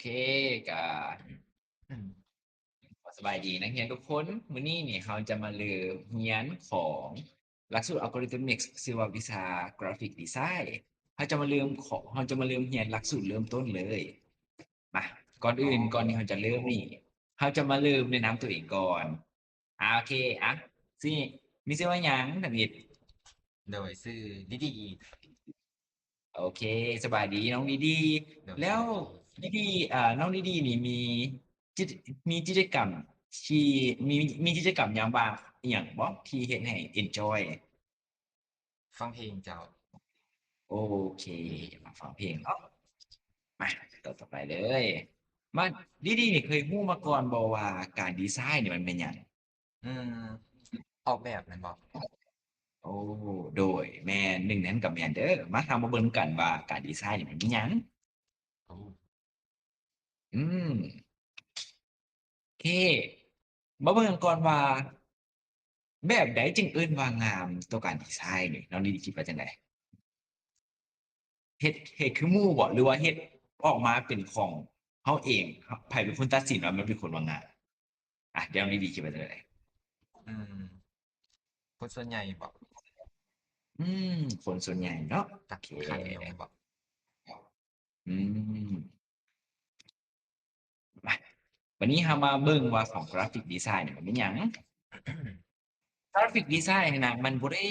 เคก็สบายดีนักเรียนทุกคนมื้อนี้นี่เราจะมาเริ่มเรียนของหลักสูตร Algorithmic ชื่อว่าวิชา Graphic Design เราจะมาเริ่มเรียนหลักสูตรเริ่มต้นเลยมาก่อนอ๋ออื่นก่อนที่เราจะเริ่มนี่เราจะมาเริ่มแนะนำตัวเองก่อนโอเคสิมีชื่อว่าหยังทำอิดโดยชื่อดิดีโอเคสบายดีน้องดีดีโดยแล้วสบายดีดีดีน้องดีดีนี่จิตมีกิจกรรมที่มีมีกิจกรรมยามว่างอหย่างบ่ที่เฮ็ดให้ enjoy ฟังเพลงเจ้าโอเคมาฟังเพลงเนาะมาต่อไปเลยมาดีดีนี่เคยรู้มาก่อนบ่ว่าการดีไซน์นี่มันเป็นหยังอืมออกแบบแม่นบ่โอ้โดยแม่นหนึ่งนั้นกับแม่นเด้อมาเรามาเบิ่งกันว่าการดีไซน์นี่มันเป็นหยังโอ้อืมโอเคมาเบิ่งก่อนว่าแบบใดจึงเอิ้นว่างามต่อการดีไซน์นี่น้องดีดีคิดว่าจังไดเฮ็ดคือหมู่บ่หรือว่าเฮ็ดออกมาเป็นของเราเองไผเป็นคนตัดสินว่ามันเป็นคนว่างามเดี๋ยวน้องดีๆคิดว่าจังได อืมคนส่วนใหญ่บ่อืมคนส่วนใหญ่เนาะโอตักเคค่านิยมบ่อืมมาวันนี้เรามาเบิ่งว่าของกราฟิกดีไซน์เนี่ยมันเป็นหยังกราฟิกดีไซน์นะมันบ่ได้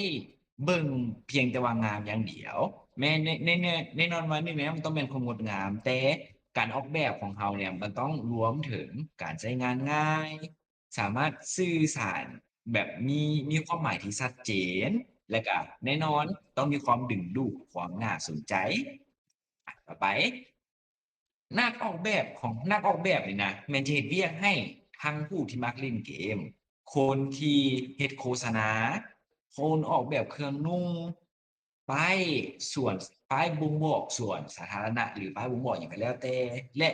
เบิ่งเพียงแต่ว่างามอย่างเดียวแม้แน่นอนว่านี่แม้มันต้องเป็นความงดงามแต่การออกแบบของเราเนี่ยมันต้องรวมถึงการใช้งานง่ายสามารถสื่อสารแบบมีความหมายที่ชัดเจนและก็แน่นอนต้องมีความดึงดูดความน่าสนใจ ต่อไปนักออกแบบนี่นะแม่นจะเฮ็ดเวียกให้ทั้งผู้ที่มักเล่นเกมคนที่เฮ็ดโฆษณาคนออกแบบเครื่องนุ่งป้ายส่วนป้ายบ่งบอกส่วนสาธารณะหรือป้ายบ่งบอกหยังก็แล้วแต่และ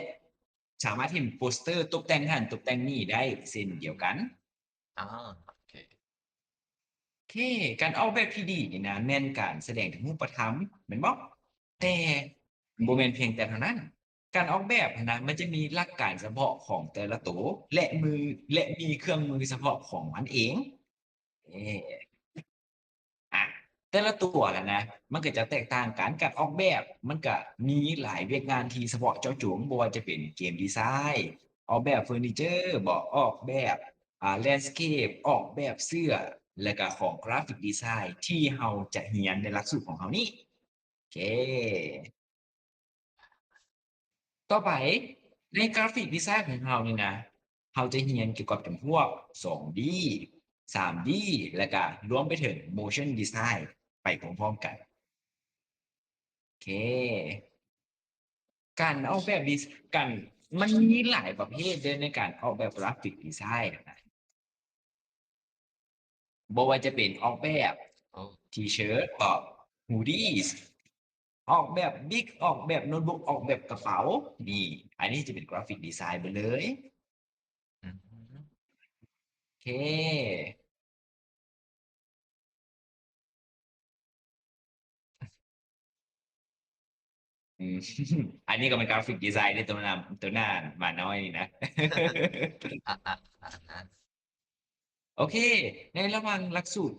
สามารถเห็นโปสเตอร์ตกแต่งหั้นตกแต่งนี่ได้เช่นเดียวกัน อ๋อโอเคโอเคการออกแบบที่ดีนี่นะแม่นการแสดงถึงรูปธรรมแม่นบ่แต่บ่แม่นเพียงแต่เท่านั้นการออกแบบหั้นนะมันจะมีหลักการเฉพาะของแต่ละตัวและมีเครื่องมือเฉพาะของมันเองเออะแต่ละตัวน่ะนะมันก็จะแตกต่างกันการออกแบบมันก็มีหลายเวียกงานที่เฉพาะเจาะจงบ่ว่าจะเป็นเกมดีไซน์ออกแบบเฟอร์นิเจอร์บ่ออกแบบlandscape ออกแบบเสื้อแล้วก็ของกราฟิกดีไซน์ที่เราจะเรียนในหลักสูตรของเรานี้โอเคต่อไปในกราฟิกดีไซน์ของเรานี่นะเราจะเรียนเกี่ยวกับเป็นพวก 2D 3D แล้วก็รวมไปถึง motion design ไปพร้อมๆกันโอเค การออกแบบดีกันมันมีหลายประเภทเลยในการออกแบบกราฟิกดีไซน์นะบ่ว่าจะเป็นออกแบบโอ้ทีเชิ้ตก็ฮูดีสออกแบบบิ๊กออกแบบโน้ตบุ๊กออกแบบกระเป๋านี่อันนี้จะเป็นกราฟิกดีไซน์ไปเลยอืมโอเคอืมอันนี้ก็เป็นกราฟิกดีไซน์ในตัวหน้าหมาน้อยนี่นะ อ่ะอ่ะอ่ะนะโอเคในระหว่างหลักสูตร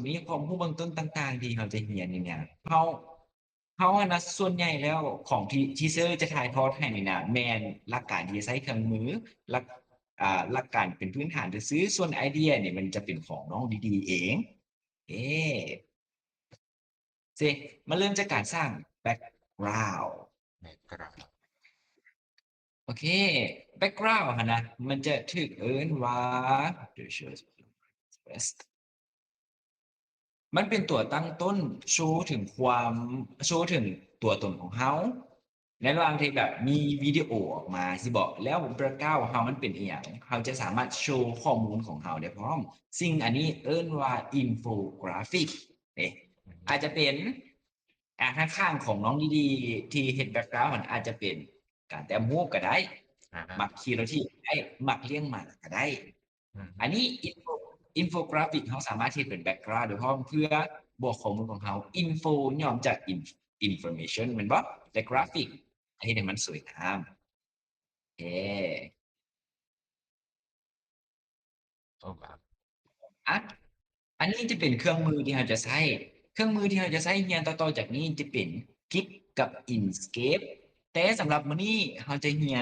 นี้ความรู้เบื้องต้นต่างๆที่เราจะเรียนเนี่ยเขาอะนะส่วนใหญ่แล้วของที่ทีเซอร์จะถ่ายทอดให้นี่นะแม่นหลักการที่จะใช้เครื่องมือหลักหลักการเป็นพื้นฐานซื่อๆส่วนไอเดียเนี่ยมันจะเป็นของน้องดีๆเองเอ๊สิมาเริ่มจากการสร้างแบ็กกราวด์แบ็กกราวด์โอเคแบ็กกราวด์นะมันจะถูกเอิ้นว่า มันเป็นตัวตั้งต้นโชว์ถึงตัวตนของเขาในระหว่างที่แบบมีวิดีโอออกมาสิบอกแล้วแบ็กกราวด์ของเขามันเป็นอีหยังเขาจะสามารถโชว์ข้อมูลของเขาได้พร้อมสิ่งอันนี้เอิ้นว่าอินโฟกราฟิกเนี่ยอือาจจะมเป็นข้างๆของน้องดีๆที่เห็นแบ็กกราวด์มันอาจจะเป็นการแต่งรูปก็ได้อ่าฮะมักคีโรที่ได้มักเลี้ยงหมาก็ได้ อืมอันนี้อินโฟกราฟิกเขาสามารถที่เป็นแบ็กกราวด์โดยเฉพาะเพื่อบวกข้อมูลของเขาอินโฟย่อมาจากอินฟอร์เมชันมันบ่แต่กราฟิกอันนี้เนี่ยมันสวยงาม โอเค โอ้แบบอ่ะอันนี้จะเป็นเครื่องมือที่เราจะใช้เครื่องมือที่เราจะใช้เรียนต่อๆจากนี้จะเป็น Git กับ Inkscape แต่สำหรับมื้อนี้เราจะเรี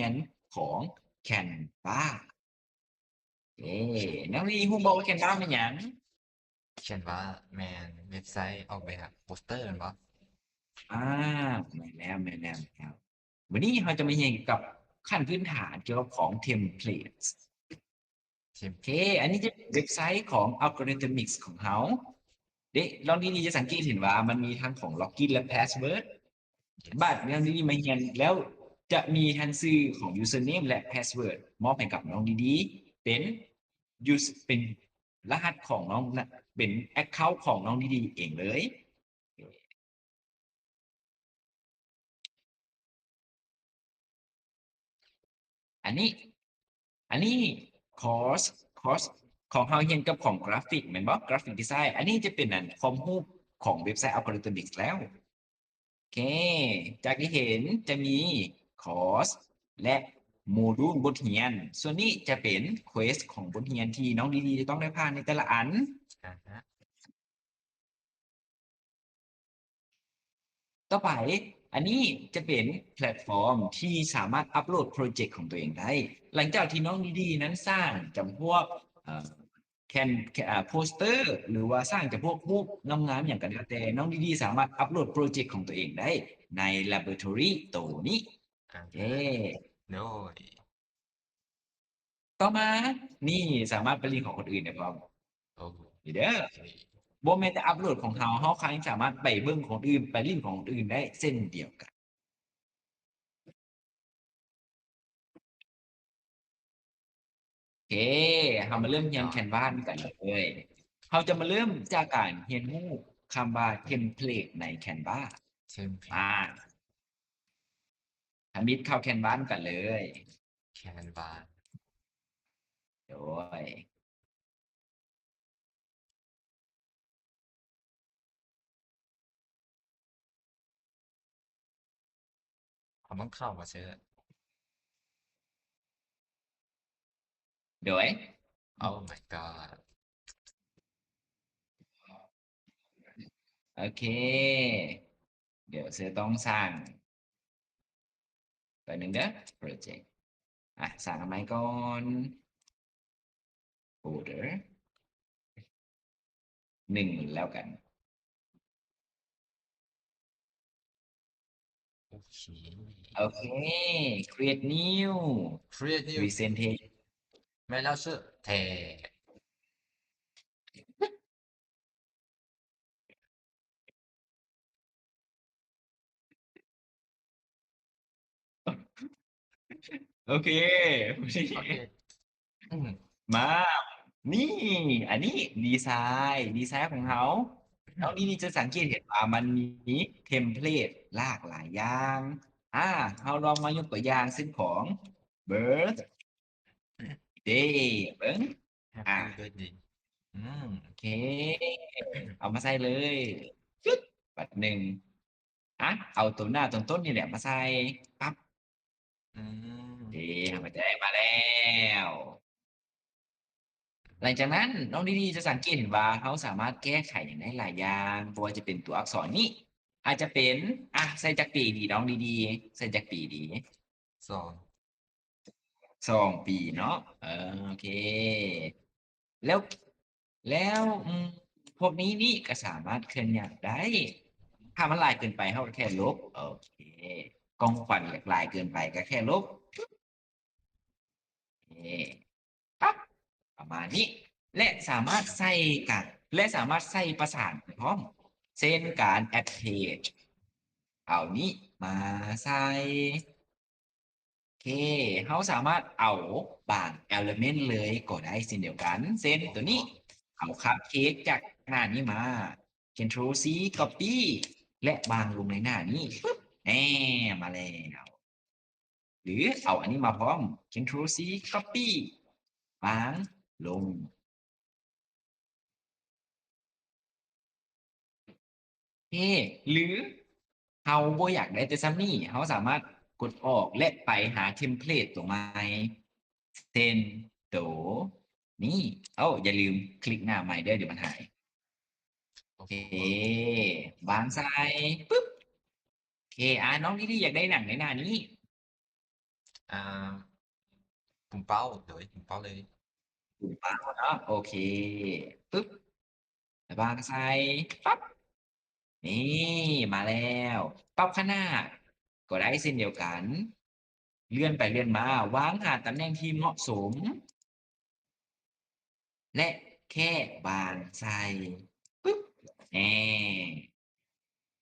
ยนของ Canva เอ้นักเรียนฮู้บอกว่า Canva เป็นหยัง เขียนว่าแมนเว็บไซต์ออกแบบโปสเตอร์กันปะอ่าแม่นแล้ววันนี้เราจะมาเรียนเกี่ยวกับขั้นพื้นฐานเกี่ยวกับของ templates เทมโอเคอันนี้จะเป็นเว็บไซต์ของ Algorithmics ของเขาเด็กลองดีๆจะสังเกตเห็นว่ามันมีทั้งของ login และ password เยสบัตรเนี่ยดีๆมาเรียนแล้วจะมีทั้งชื่อของ username และ password มอบให้กับน้องดีๆเป็นรหัสของน้องนะเป็น account ของน้องดีๆเองเลยอันนี้ อันนี้คอร์สคอร์สของเราเรียนกับของกราฟิกเหมือนบอกกราฟิกดีไซน์อันนี้จะเป็นอันความรู้ของเว็บไซต์อัลกอริทึมิกแล้วโอเคจากที่เห็นจะมีคอร์สและโมดูลบทเรียนส่วนนี้จะเป็นเควสของบทเรียนที่น้องดีๆจะต้องได้ผ่านในแต่ละอัน อ่าฮะต่อไปอันนี้จะเป็นแพลตฟอร์มที่สามารถอัปโหลดโปรเจกต์ของตัวเองได้ หลังจากที่น้องดีๆนั้นสร้างจำพวกแคนโปสเตอร์หรือว่าสร้างจากพวกรูปงามๆอย่างกันแล้วแต่น้องดีๆสามารถอัปโหลดโปรเจกต์ของตัวเองได้ใน Laboratory ตัวนี้อ่าเอฮะ๊โดยต่อมานี่สามารถไปลิงก์ของคนอื่นได้พร้อมโอ้เด้อเคบ่แม่นแต่อัปโหลดของเราครั้งสามารถไปเบิ่งของคนอื่นไปลิงก์ของคนอื่นได้เช่นเดียวกัน โอเคเรามาเริ่มเรียนยอดแคนวากันเลยเราจะมาเริ่มจากการเรียนรู้คำว่าเทมเพลตในแคนวาเทมเพลมาตทำมิดเข้าแคนวากันเลย แคนวาโดยเขาต้องเข้ามาเชื่อโดยโอ้ my god โอเค เดี๋ยวเสือต้องสร้างตัวหนึ่งเด้อโปรเจกต์อ่ะสร้างทำไมก่อน folder 1แล้วกัน โอเค โอเค create new create new presentation ไม่เล่าชื่อแทโอเค โอเคอืมมา นี่ อันนี้ดีไซน์ของเขาแล้วนี่จะสังเกตเห็นว่ามันมีเทมเพลตหลากหลายอย่างอ่าเราลองมายกตัวอย่างซึ่งของ birthday เบิ้งแฮปอ่าปี้เบิร์ดเดย์อืมโอเค เอามาใส่เลยปึ๊บบัดหนึ่งอ่ะเอาตัวหน้าตรงต้นนี่แหละมาใส่ปั๊บอืเอ๊มมันจะได้มาแล้ว หลังจากนั้นน้องดีๆจะสังเกตเห็นว่าเขาสามารถแก้ไขอย่างได้หลายอย่างเพราะว่าจะเป็นตัวอักษรนี้อาจจะเป็นใส่จากปีดีน้องดีๆใส่จากปีดีสอง2 ปีเนาะโอเคแล้วแล้วพวกนี้นี่ก็สามารถเคลื่อนย้ายได้ถ้ามันลายเกินไปเขาก็แค่ลบโอเคกองขวัญลายเกินไปก็แค่ลบโอเคปั๊บประมาณนี้และสามารถใส่กันและสามารถใส่ประสานพร้อมเช่นการ attach เอานี้มาใส่โอเคเขาสามารถเอาบาง element เลยก็ได้เช่นเดียวกันเช่นตัวนี้เอาคัพเค้กจากหน้านี้มา Ctrl C copy และบางลงในหน้านี้ปึ๊บแหมมาแล้วหรือเอาอันนี้มาพร้อม Ctrl C copy บางลง เคหรือเราบ่อยากได้แต่ซ้ำนี่เราสามารถ กดออกและไปหาเทมเพลตตัวใหม่เซนโตนี่อย่าลืมคลิกหน้าใหม่เด้อเดี๋ยวมันหายโอโอเคเควางใส่ปุ๊บโอเคน้องที่อยากได้หนังในหน้านี้อ่าปุ่มเป้าเดี๋ยวปุ่มเป้าเลยถูกต้องเนาะโอเคปุ๊บวางใส่ปั๊บนี่มาแล้วปั๊บข้างหน้าก็ได้เส้นเดียวกันเลื่อนไปเลื่อนมาวางหาตำแหน่งที่เหมาะสม และแค่วางใส่ปุ๊บแหม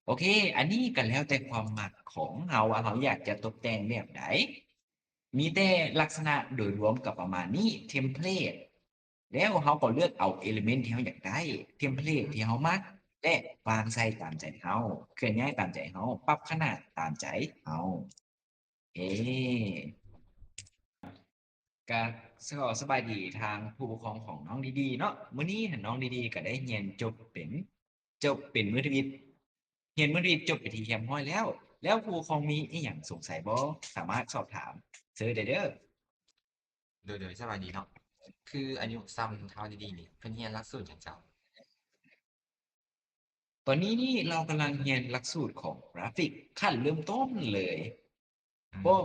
โอเค อันนี้ก็แล้วแต่ความมักของเราว่าเราอยากจะตกแต่งแบบไหนมีแต่ลักษณะโดยรวมกับประมาณนี้เทมเพลตแล้วเราก็เลือกเอาเอลิเมนต์ที่เราอยากได้เทมเพลตที่เรามักและวางใส่ตามใจเราเคลื่อนย้ายตามใจเราปรับขนาดตามใจเราเอ ก็สบายดีทางผู้ปกครองของน้องดีๆเนาะมื้อนี้น้องดีๆก็ได้เรียนจบเป็นมือทวิตเรียนมือทวิตจบไปที่เรียบร้อยแล้วผู้ปกครองมีอีหยังสงสัยบ่สามารถสอบถามเซิร์ชได้เด้อโดยสบายดีเนาะคืออายุซ้ำเท่าดีๆนี่เพิ่นเรียนหลักสูตรหยังเจ้าตอนนี้นี่เรากำลังเรียนหลักสูตรของกราฟิกขั้นเริ่มต้นเลยอืบ่ม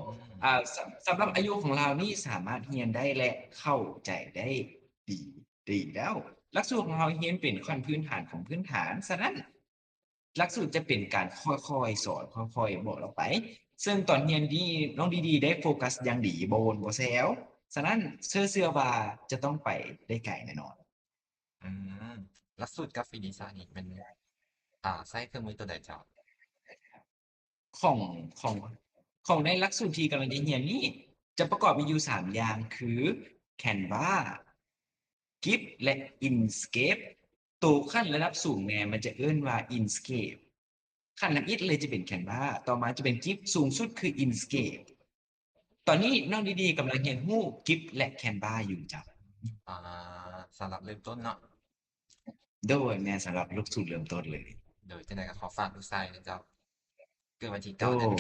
สำหรับอายุของเรานี่สามารถเรียนได้และเข้าใจได้ดีดีแล้วหลักสูตรของเราเรียนเป็นขั้นพื้นฐานของพื้นฐานฉะนั้น หลักสูตรจะเป็นการค่อยๆสอนค่อยๆบอกเราไปซึ่งตอนเรียนดีน้องดีๆได้โฟกัสอย่างดีโบนบ่แซวฉะนั้นเชื่อว่าจะต้องไปได้ไกลแน่นอนอืมหลักสูตรกราฟิกดีไซน์นี่เป็นใช้เครื่องมือตัวใดเจ้าของของของในหลักสูตรที่กำลังจะเรียนนี้จะประกอบไปอยู่3อย่างคือ Canva GIF และ Inkscape ตัวขั้นระดับสูงแน่มันจะเอื้นว่า Inkscape ขั้นละเอียดเลยจะเป็น Canva ต่อมาจะเป็น GIF สูงสุดคือ Inkscape ตอนนี้น้องดีๆกำลังเรียนรู้ GIF และ Canva อยู่จ้ะอ่าสำหรับเริ่มต้นเนาะโดยแม่สำหรับลูกสูตรเริ่มต้นเลยโดยจังได๋ก็ขอฝากลูกชายนะเจ้าเกิดวันที่โด9เดือน